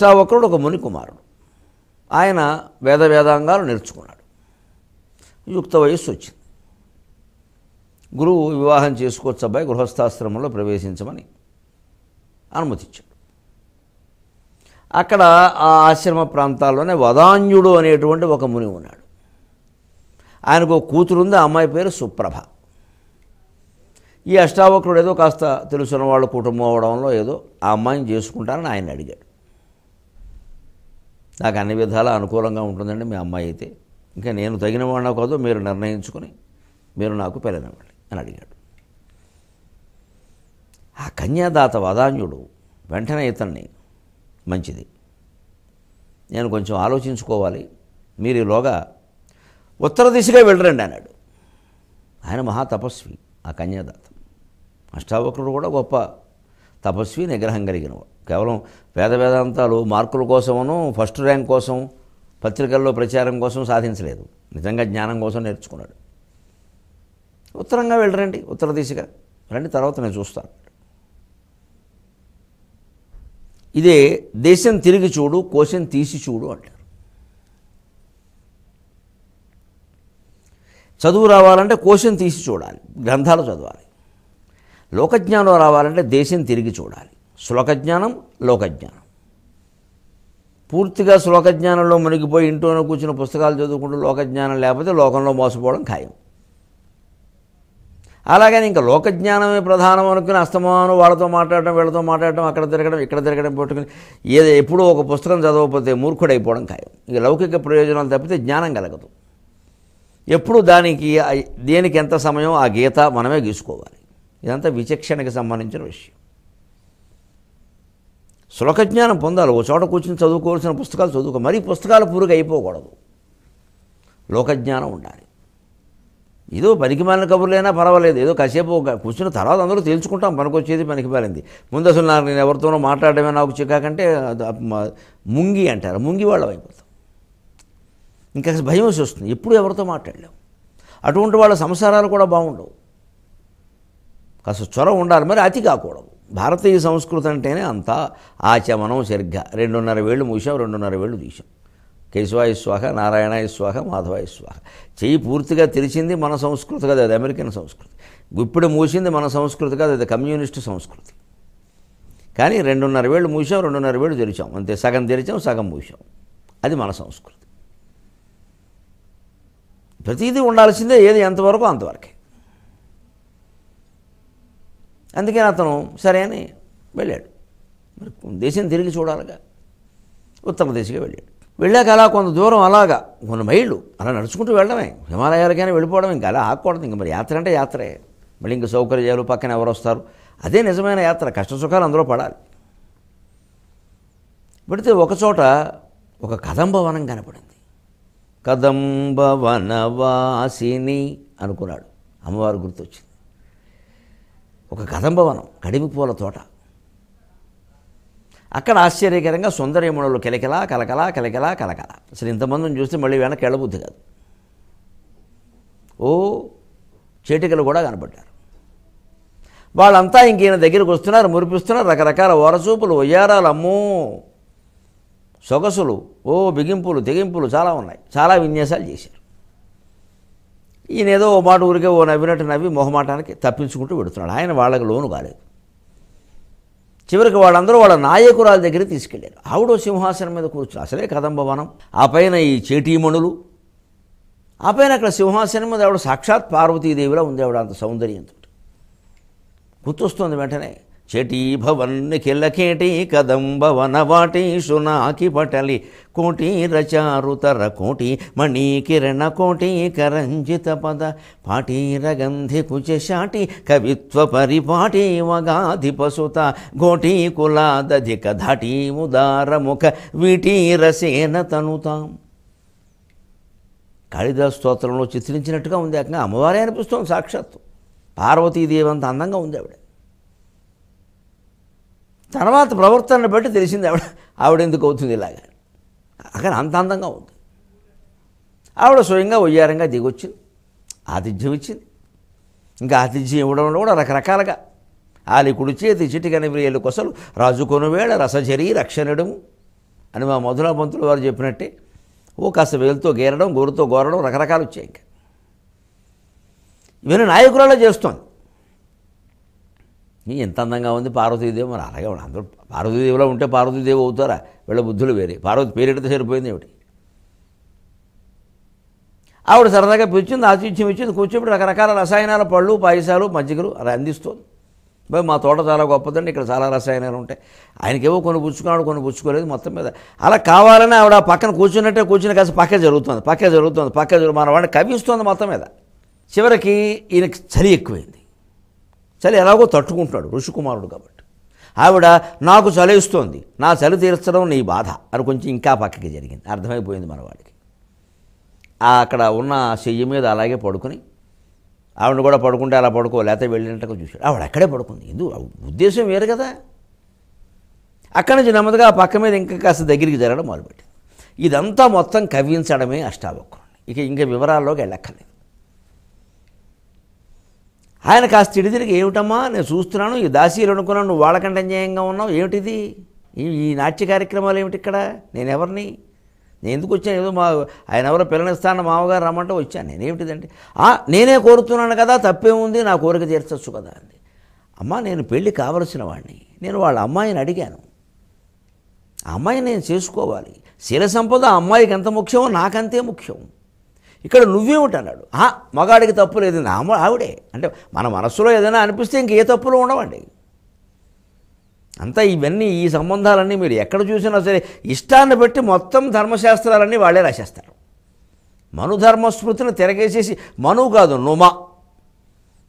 అష్టావక్రుడు ఒక ముని కుమారుడు. ఆయన వేదాంగాలు నేర్చుకున్నాడు. యుక్త వయస్సు వచ్చింది. గురువు వివాహం చేసుకోవచ్చు అబ్బాయి, గృహస్థాశ్రమంలో ప్రవేశించమని అనుమతించాడు. అక్కడ ఆ ఆశ్రమ ప్రాంతాల్లోనే వదాన్యుడు అనేటువంటి ఒక ముని ఉన్నాడు. ఆయనకు కూతురుంది, ఆ అమ్మాయి పేరు సుప్రభ. ఈ అష్టావక్రుడు ఏదో కాస్త తెలుసున్న వాళ్ళ కుటుంబం అవడంలో ఏదో ఆ అమ్మాయిని చేసుకుంటానని ఆయన అడిగాడు. నాకు అన్ని విధాలా అనుకూలంగా ఉంటుందండి మీ అమ్మాయి అయితే, ఇంకా నేను తగిన వాడినా కాదో మీరు నిర్ణయించుకొని మీరు నాకు పెళ్ళనివ్వండి అని అడిగాడు. ఆ కన్యాదాత వదాన్యుడు వెంటనే ఇతన్ని, మంచిది, నేను కొంచెం ఆలోచించుకోవాలి, మీరు ఈలోగా ఉత్తర దిశగా వెళ్ళరండి అన్నాడు. ఆయన మహా తపస్వి ఆ కన్యాదాత. అష్టావక్రుడు కూడా గొప్ప తపస్వి, నిగ్రహం కలిగినవాడు. కేవలం వేదాంతాలు మార్కుల కోసమను ఫస్ట్ ర్యాంక్ కోసం పత్రికల్లో ప్రచారం కోసం సాధించలేదు, నిజంగా జ్ఞానం కోసం నేర్చుకున్నాడు. ఉత్తరంగా వెళ్ళరండి, ఉత్తర దిశగా రండి, తర్వాత నేను చూస్తాను. ఇదే దేశం తిరిగి చూడు, కోశం తీసి చూడు అంటారు. చదువు రావాలంటే కోశం తీసి చూడాలి, గ్రంథాలు చదవాలి. లోకజ్ఞానం రావాలంటే దేశం తిరిగి చూడాలి. శ్లోకజ్ఞానం, లోకజ్ఞానం. పూర్తిగా శ్లోకజ్ఞానంలో మునిగిపోయి ఇంట్లోనే కూర్చున్న పుస్తకాలు చదువుకుంటూ లోకజ్ఞానం లేకపోతే లోకంలో మోసపోవడం ఖాయం. అలాగని ఇంకా లోకజ్ఞానమే ప్రధానం అనుకుని అస్తమానం వాళ్ళతో మాట్లాడటం, వీళ్ళతో మాట్లాడటం, అక్కడ తిరగడం, ఇక్కడ తిరగడం పెట్టుకుని ఎప్పుడూ ఒక పుస్తకం చదవకపోతే మూర్ఖుడైపోవడం ఖాయం. ఇక లౌకిక ప్రయోజనాలు తప్పితే జ్ఞానం కలగదు. ఎప్పుడు దేనికి ఎంత సమయం ఆ గీత మనమే గీసుకోవాలి. ఇదంతా విచక్షణకి సంబంధించిన విషయం. శ్లోకజ్ఞానం పొందాలి, ఓ చోట కూర్చొని చదువుకోవాల్సిన పుస్తకాలు చదువుకో, మరీ పుస్తకాలు పూరుగా అయిపోకూడదు. లోకజ్ఞానం ఉండాలి. ఏదో పనికిమాలిన కబుర్లైనా పర్వాలేదు, ఏదో కాసేపు కూర్చున్న తర్వాత అందరూ తేల్చుకుంటాం పనికొచ్చేది పనికిమాలింది. ముందు అసలు నేను ఎవరితోనో మాట్లాడడమే నాకు చిక్కాకంటే ముంగి అంటారు, ముంగి వాళ్ళం అయిపోతాం. ఇంకా భయం వస్తుంది, ఎప్పుడు ఎవరితో మాట్లాడలేము. అటువంటి వాళ్ళ సంసారాలు కూడా బాగుండవు. కాస్త చొరవ ఉండాలి, మరి అతి కాకూడదు. భారతీయ సంస్కృతి అంటేనే అంతా ఆచమనం సరిగ్గా 2.5 వేళ్ళు మూసాం, 2.5 వేళ్ళు తీసాం. కేశవాయ స్వాహ, నారాయణాయ స్వాహ, మాధవాయ స్వాహ. చెయ్యి పూర్తిగా తెరిచింది మన సంస్కృతి కాదు, అది అమెరికన్ సంస్కృతి. గుప్పిడి మూసింది మన సంస్కృతి కాదు, అది కమ్యూనిస్టు సంస్కృతి. కానీ 2.5 వేళ్ళు మూసాం, 2.5 వేళ్ళు తెరిచాం, అంతే. సగం తెరిచాం, సగం మూసాం. అది మన సంస్కృతి. ప్రతిదీ ఉండాల్సిందే, ఏది ఎంతవరకు అంతవరకే. అందుకని అతను సరే అని వెళ్ళాడు. మరి దేశం తిరిగి చూడాలిగా, ఉత్తర దిశగా వెళ్ళాడు. వెళ్ళాక అలా కొంత దూరం, అలాగా కొన్ని మైళ్ళు అలా నడుచుకుంటూ వెళ్ళడమే. హిమాలయాలకైనా వెళ్ళిపోవడం, ఇంకా అలా ఆగకూడదు. ఇంకా మరి యాత్ర అంటే యాత్రే. మళ్ళీ ఇంకా సౌకర్యాలు పక్కన ఎవరు వస్తారు, అదే నిజమైన యాత్ర. కష్ట సుఖాలు అందులో పడాలి. పెడితే ఒకచోట ఒక కదంబవనం కనపడింది. కదంబవనవాసిని అనుకున్నాడు. అమ్మవారు గుర్తొచ్చింది. ఒక కదంబవనం, కడిమి పూల తోట. అక్కడ ఆశ్చర్యకరంగా సుందరీమణులు కిలకిలా కలకలా కిలకిలా కలకల. అసలు ఇంతమందిని చూస్తే మళ్ళీ వెనక్కి వెళ్ళబుద్ధి కాదు. ఓ చేటికలు కూడా కనపడ్డారు. వాళ్ళంతా ఇంకైనా దగ్గరికి వస్తున్నారు, మురిపిస్తున్నారు. రకరకాల ఓరచూపులు, ఒయ్యారాలు, అమ్మో సొగసులు, ఓ బిగింపులు, తెగింపులు చాలా ఉన్నాయి. చాలా విన్యాసాలు చేశారు. ఈయనేదో ఓ మాట ఊరికే ఓ నవ్వినట్టు నవ్వి మొహమాటానికి తప్పించుకుంటూ పెడుతున్నాడు. ఆయన వాళ్ళకి లోను కాలేదు. చివరికి వాళ్ళందరూ వాళ్ళ నాయకురాల దగ్గరికి తీసుకెళ్ళారు. ఆవిడో సింహాసనం మీద కూర్చుని, అసలే కదంబవనం, ఆ పైన ఈ చేటీమణులు, ఆ పైన అక్కడ సింహాసనం మీద ఆవిడ సాక్షాత్ పార్వతీదేవిలా ఉంది. ఆవిడ అంత సౌందర్యంతో గుర్తొస్తుంది వెంటనే. చేటీ భవన్ కిల్లకేటి కదంబవన వాటి సునాకి పటలి కోటి రచారుతర కోటి మణి కిరణ కోటి కరంజిత పద పాటీరగంధి కుచాటి కవిత్వ పరిపాటి వగాధిపసుత ఘోటి కులాదధిక ధాటి ఉదారముఖ వీటీరసేన తనుతాం. కాళిదాసు స్తోత్రంలో చిత్రించినట్టుగా ఉంది. ఏకంగా అమ్మవారే అనిపిస్తోంది. సాక్షాత్తు పార్వతీదేవి అంత అందంగా ఉంది ఆవిడ. తర్వాత ప్రవర్తనను బట్టి తెలిసింది ఆవిడ ఎందుకు అవుతుంది ఇలాగా. అక్కడ అంత అందంగా ఉంది. ఆవిడ స్వయంగా ఒయ్యారంగా దిగొచ్చింది, ఆతిథ్యం ఇచ్చింది. ఇంకా ఆతిథ్యం ఇవ్వడంలో కూడా రకరకాలుగా ఆలి కుడి చేతి చిటికని వ్రియలు కొసలు రాజుకొను వేళ రసజరీ రక్షణుడము అని మా మధురా పంతులు వారు చెప్పినట్టే కాస్త వేలుతో గేరడం, గోరుతో గోరడం, రకరకాలు వచ్చాయి. ఇంకా ఇవన్నీ నాయకురాలే చేస్తోంది. ఎంత అందంగా ఉంది పార్వతీదేవి. మరి అలాగే అందరూ పార్వతీదేవిలో ఉంటే పార్వతీదేవి అవుతారా? వీళ్ళ బుద్ధులు వేరే. పార్వతి పేరెడితే సరిపోయింది ఏమిటి? ఆవిడ సరదాగా పిలిచింది, ఆతిథ్యం ఇచ్చింది, కూర్చోబెట్టి రకరకాల రసాయనాల పళ్ళు, పాయసాలు, మజ్జిగలు అలా అందిస్తుంది. మా తోట చాలా గొప్పదండి, ఇక్కడ చాలా రసాయనాలు ఉంటాయి. ఆయనకేవో కొన్ని పుచ్చుకున్నాడు, కొన్ని పుచ్చుకోలేదు. మొత్తం మీద అలా కావాలని ఆవిడ పక్కన కూర్చున్నట్టే కూర్చుని కాస్త పక్కే జరుగుతుంది. మన వాడిని కవిస్తుంది మొత్తం మీద. చివరికి ఈయనకి చలి ఎక్కువైంది. చలి ఎలాగో తట్టుకుంటున్నాడు ఋషికుమారుడు కాబట్టి. ఆవిడ నాకు చలిస్తుంది, నా చలి తీర్చడం నీ బాధ అని కొంచెం ఇంకా పక్కకి జరిగింది. అర్థమైపోయింది మనవాడికి. అక్కడ ఉన్న చెయ్యి మీద అలాగే పడుకుని, ఆవిడని కూడా పడుకుంటే అలా పడుకో, లేకపోతే వెళ్ళినట్టుగా చూశాడు. ఆవిడ అక్కడే పడుకుంది. ఎందుకు? ఉద్దేశం వేరు కదా. అక్కడి నుంచి నెమ్మదిగా ఆ పక్క మీద ఇంకా కాస్త దగ్గరికి జరగడం మొదలుపెట్టింది. ఇదంతా మొత్తం కవ్వించడమే అష్టావక్రుని. ఇంకా వివరాల్లోకి వెళ్ళక్కర్లేదు. ఆయన కాస్త తిరిగి, ఏమిటమ్మా నేను చూస్తున్నాను, ఈ దాసీలు అనుకున్నాను, నువ్వు వాళ్ళకంటే అన్యాయంగా ఉన్నావు, ఏమిటిది? ఈ నాట్య కార్యక్రమాలు ఏమిటి ఇక్కడ? నేను ఎవరిని? నేను ఎందుకు వచ్చాను? ఏదో ఆయన ఎవరో పిల్లనిస్తాను మామగారు రమ్మంటే వచ్చాను. నేనేమిటిదండి? నేనే కోరుతున్నాను కదా, తప్పేముంది, నా కోరిక తీర్చచ్చు కదా అండి. అమ్మ, నేను పెళ్ళి కావలసిన వాడిని, నేను వాళ్ళ అమ్మాయిని అడిగాను, ఆ అమ్మాయిని నేను చేసుకోవాలి. శీల సంపద ఆ అమ్మాయికి ఎంత ముఖ్యమో నాకంతే ముఖ్యం. ఇక్కడ నువ్వేమిటి అన్నాడు. మగాడికి తప్పు లేదు, ఆవిడే. అంటే మన మనస్సులో ఏదైనా అనిపిస్తే ఇంక ఏ తప్పులు ఉండవండి. అంతా ఇవన్నీ, ఈ సంబంధాలన్నీ మీరు ఎక్కడ చూసినా సరే ఇష్టాన్ని బట్టి మొత్తం ధర్మశాస్త్రాలన్నీ వాళ్ళే రాసేస్తారు. మనుధర్మస్మృతిని తిరగేసేసి, మనువు కాదు నుమ,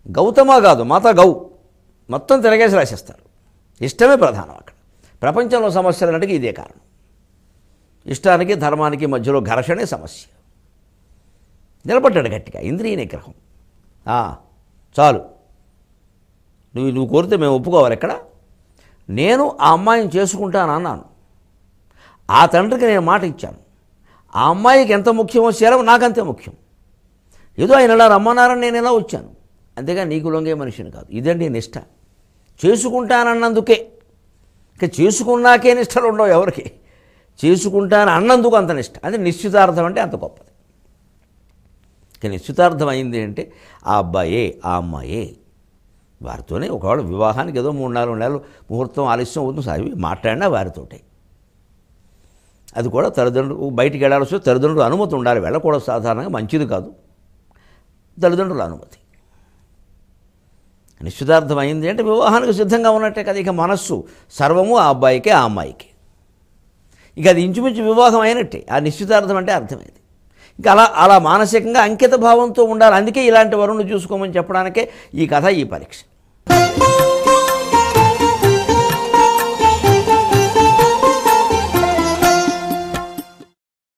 గౌతమ కాదు మాత గౌ, మొత్తం తిరగేసి రాసేస్తారు. ఇష్టమే ప్రధానం అక్కడ. ప్రపంచంలో సమస్యలన్నిటికీ ఇదే కారణం. ఇష్టానికి ధర్మానికి మధ్యలో ఘర్షణే సమస్య. నిలబడ్డాడు గట్టిగా. ఇంద్రియ నిగ్రహం. చాలు, నువ్వు కోరితే మేము ఒప్పుకోవాలి. ఇక్కడ నేను ఆ అమ్మాయిని చేసుకుంటాను అన్నాను. ఆ తండ్రికి నేను మాట ఇచ్చాను. ఆ అమ్మాయికి ఎంత ముఖ్యమో శీలం నాకంతే ముఖ్యం. ఏదో ఆయన ఇలా రమ్మన్నారని నేను ఎలా వచ్చాను, అంతేగా నీకు లొంగే మనిషిని కాదు. ఇదండి నిష్ఠ. చేసుకుంటానన్నందుకే. ఇక చేసుకున్నాకే నిష్టలు ఉండవు ఎవరికి. చేసుకుంటాను అన్నందుకు అంత నిష్ట. అది నిశ్చితార్థం అంటే అంత గొప్పది. ఇక నిశ్చితార్థం అయింది అంటే ఆ అబ్బాయే ఆ అమ్మాయే. వారితోనే ఒకవేళ వివాహానికి ఏదో 3-4 నెలలు ముహూర్తం ఆలస్యం అవుతుంది, అవి మాట్లాడినా వారితోటే. అది కూడా తల్లిదండ్రులు బయటికి వెళ్ళాల్సి వస్తే తల్లిదండ్రులు అనుమతి ఉండాలి. వెళ్ళకూడదు, సాధారణంగా మంచిది కాదు. తల్లిదండ్రుల అనుమతి. నిశ్చితార్థం అయింది అంటే వివాహానికి సిద్ధంగా ఉన్నట్టే కదా. ఇక మనస్సు సర్వము ఆ అబ్బాయికే ఆ అమ్మాయికే. ఇక అది ఇంచుమించు వివాహం అయినట్టే. ఆ నిశ్చితార్థం అంటే అర్థమైంది. ఇంకా అలా మానసికంగా అంకిత భావంతో ఉండాలి. అందుకే ఇలాంటి వరుణ్ణి చూసుకోమని చెప్పడానికే ఈ కథ, ఈ పరీక్ష.